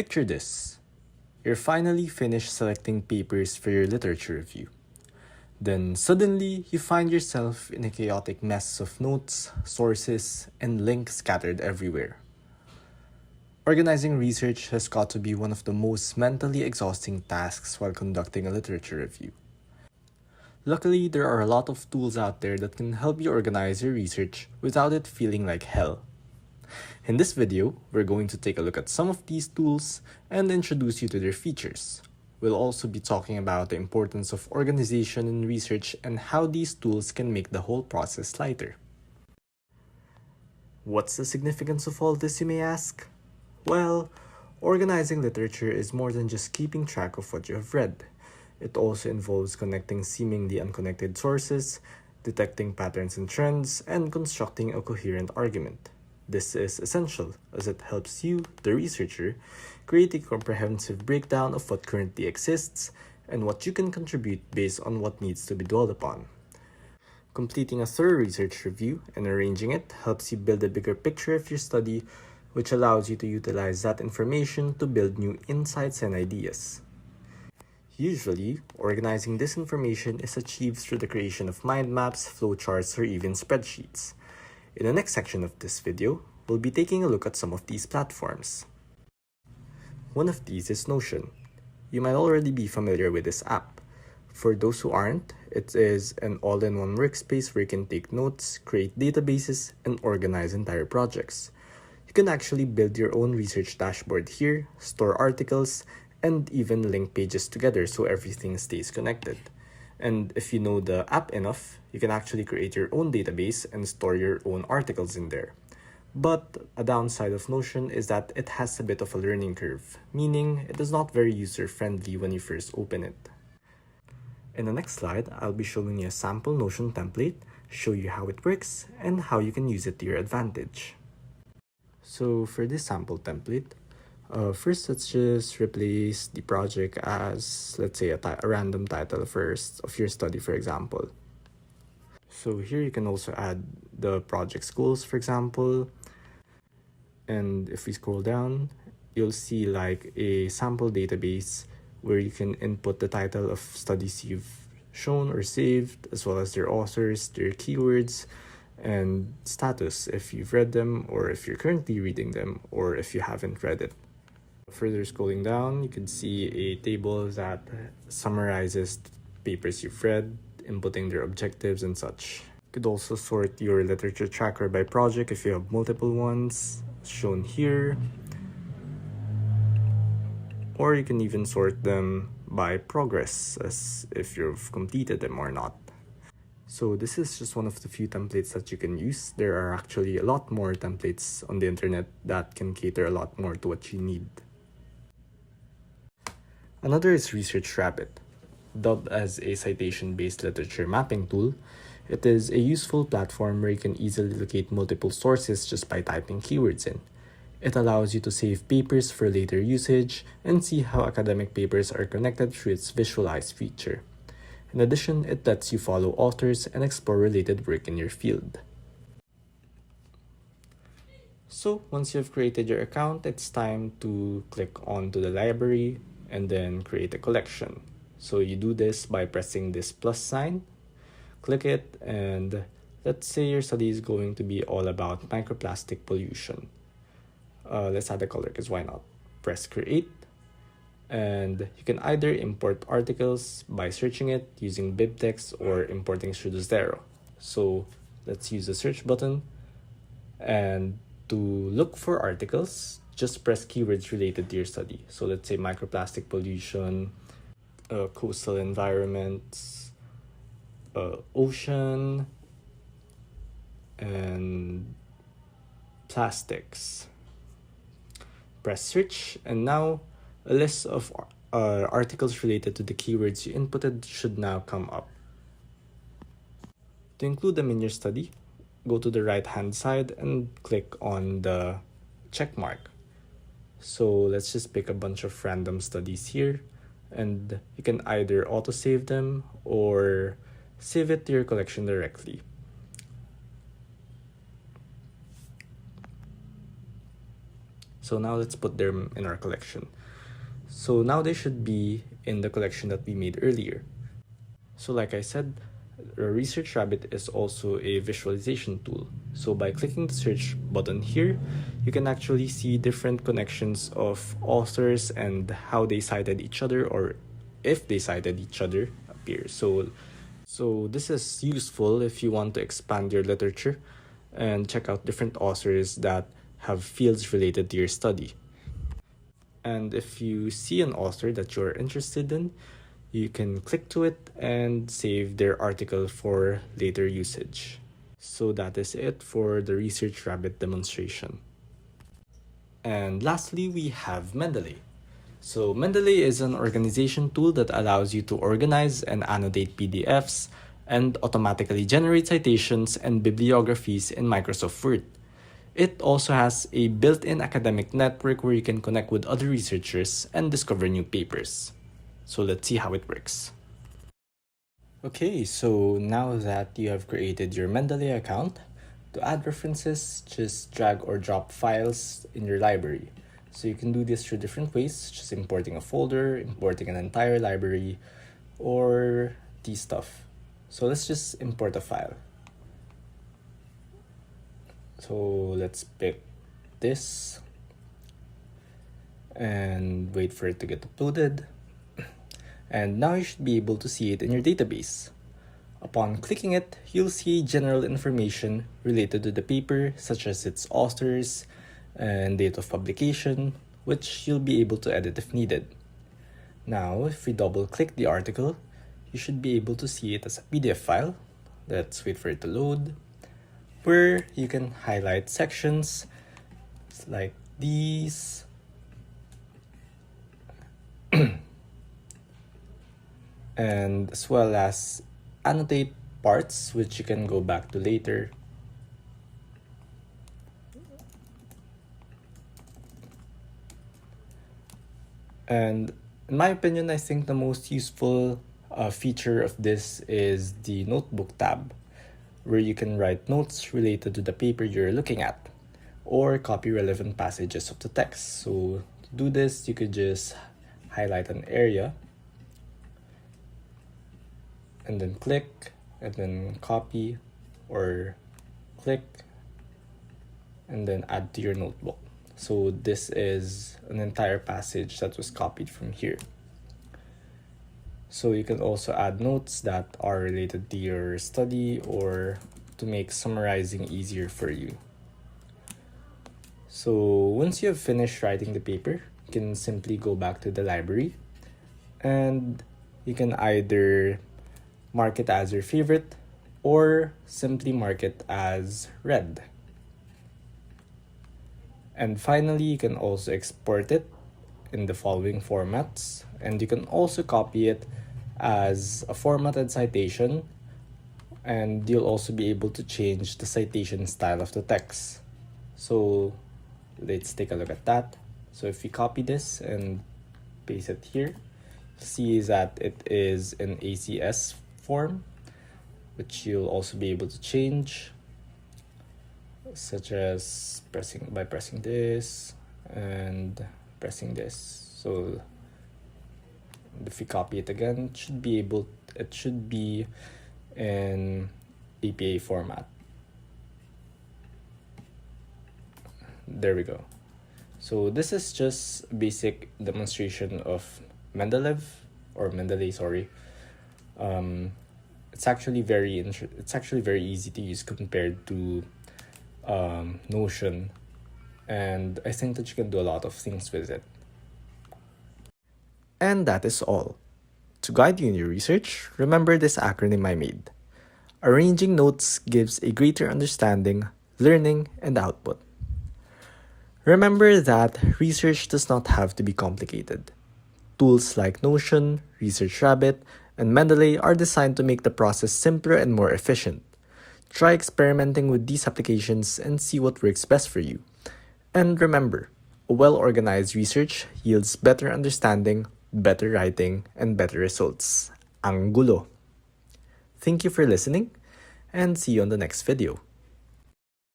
Picture this. You're finally finished selecting papers for your literature review. Then suddenly, you find yourself in a chaotic mess of notes, sources, and links scattered everywhere. Organizing research has got to be one of the most mentally exhausting tasks while conducting a literature review. Luckily, there are a lot of tools out there that can help you organize your research without it feeling like hell. In this video, we're going to take a look at some of these tools and introduce you to their features. We'll also be talking about the importance of organization in research and how these tools can make the whole process lighter. What's the significance of all this, you may ask? Well, organizing literature is more than just keeping track of what you have read. It also involves connecting seemingly unconnected sources, detecting patterns and trends, and constructing a coherent argument. This is essential as it helps you, the researcher, create a comprehensive breakdown of what currently exists and what you can contribute based on what needs to be dwelled upon. Completing a thorough research review and arranging it helps you build a bigger picture of your study, which allows you to utilize that information to build new insights and ideas. Usually, organizing this information is achieved through the creation of mind maps, flowcharts, or even spreadsheets. In the next section of this video, we'll be taking a look at some of these platforms. One of these is Notion. You might already be familiar with this app. For those who aren't, it is an all-in-one workspace where you can take notes, create databases, and organize entire projects. You can actually build your own research dashboard here, store articles, and even link pages together so everything stays connected. And if you know the app enough, you can actually create your own database and store your own articles in there. But a downside of Notion is that it has a bit of a learning curve, meaning it is not very user-friendly when you first open it. In the next slide, I'll be showing you a sample Notion template, show you how it works, and how you can use it to your advantage. So for this sample template, first let's just replace the project as, let's say, a random title first of your study, for example. So here you can also add the project's goals, for example. And if we scroll down, you'll see like a sample database where you can input the title of studies you've shown or saved, as well as their authors, their keywords, and status if you've read them, or if you're currently reading them, or if you haven't read it. Further scrolling down, you can see a table that summarizes papers you've read, inputting their objectives and such. You could also sort your literature tracker by project if you have multiple ones, shown here. Or you can even sort them by progress, as if you've completed them or not. So this is just one of the few templates that you can use. There are actually a lot more templates on the internet that can cater a lot more to what you need. Another is ResearchRabbit. Dubbed as a citation-based literature mapping tool, it is a useful platform where you can easily locate multiple sources just by typing keywords in. It allows you to save papers for later usage and see how academic papers are connected through its visualize feature. In addition, it lets you follow authors and explore related work in your field. So once you've created your account, it's time to click onto the library and then create a collection. So you do this by pressing this plus sign, click it, and let's say your study is going to be all about microplastic pollution. Let's add a color because why not? Press create, and you can either import articles by searching it using bibtext or importing through the Zero. So let's use the search button, and to look for articles, just press keywords related to your study. So let's say microplastic pollution, coastal environments, ocean, and plastics. Press search, and now a list of articles related to the keywords you inputted should now come up. To include them in your study, go to the right-hand side and click on the check mark. So let's just pick a bunch of random studies here, and you can either auto-save them or save it to your collection directly. So now let's put them in our collection. So now they should be in the collection that we made earlier. So like I said, ResearchRabbit is also a visualization tool. So by clicking the search button here, you can actually see different connections of authors and how they cited each other, or if they cited each other, appear. So this is useful if you want to expand your literature and check out different authors that have fields related to your study. And if you see an author that you're interested in, you can click to it and save their article for later usage. So that is it for the ResearchRabbit demonstration. And lastly, we have Mendeley. So Mendeley is an organization tool that allows you to organize and annotate PDFs and automatically generate citations and bibliographies in Microsoft Word. It also has a built-in academic network where you can connect with other researchers and discover new papers. So let's see how it works. Okay, so now that you have created your Mendeley account, to add references, just drag or drop files in your library. So you can do this through different ways, such as importing a folder, importing an entire library, or these stuff. So let's just import a file. So let's pick this and wait for it to get uploaded. And now you should be able to see it in your database. Upon clicking it, you'll see general information related to the paper, such as its authors and date of publication, which you'll be able to edit if needed. Now, if we double click the article, you should be able to see it as a PDF file. Let's wait for it to load, where you can highlight sections like these. And as well as annotate parts, which you can go back to later. And in my opinion, I think the most useful feature of this is the notebook tab, where you can write notes related to the paper you're looking at, or copy relevant passages of the text. So to do this, you could just highlight an area, and then click, and then copy, or click, and then add to your notebook. So this is an entire passage that was copied from here. So you can also add notes that are related to your study or to make summarizing easier for you. So once you have finished writing the paper, you can simply go back to the library, and you can either mark it as your favorite or simply mark it as read. And finally, you can also export it in the following formats, and you can also copy it as a formatted citation, and you'll also be able to change the citation style of the text. So let's take a look at that. So if we copy this and paste it here, see that it is an ACS form, which you'll also be able to change, such as pressing this and pressing this. So if we copy it again, it should be in APA format. There we go. So this is just a basic demonstration of Mendeley, sorry. It's actually very easy to use compared to Notion, and I think that you can do a lot of things with it. And that is all. To guide you in your research, remember this acronym I made. Arranging notes gives a greater understanding, learning, and output. Remember that research does not have to be complicated. Tools like Notion, ResearchRabbit, and Mendeley are designed to make the process simpler and more efficient. Try experimenting with these applications and see what works best for you. And remember, a well-organized research yields better understanding, better writing, and better results. Ang gulo! Thank you for listening, and see you on the next video.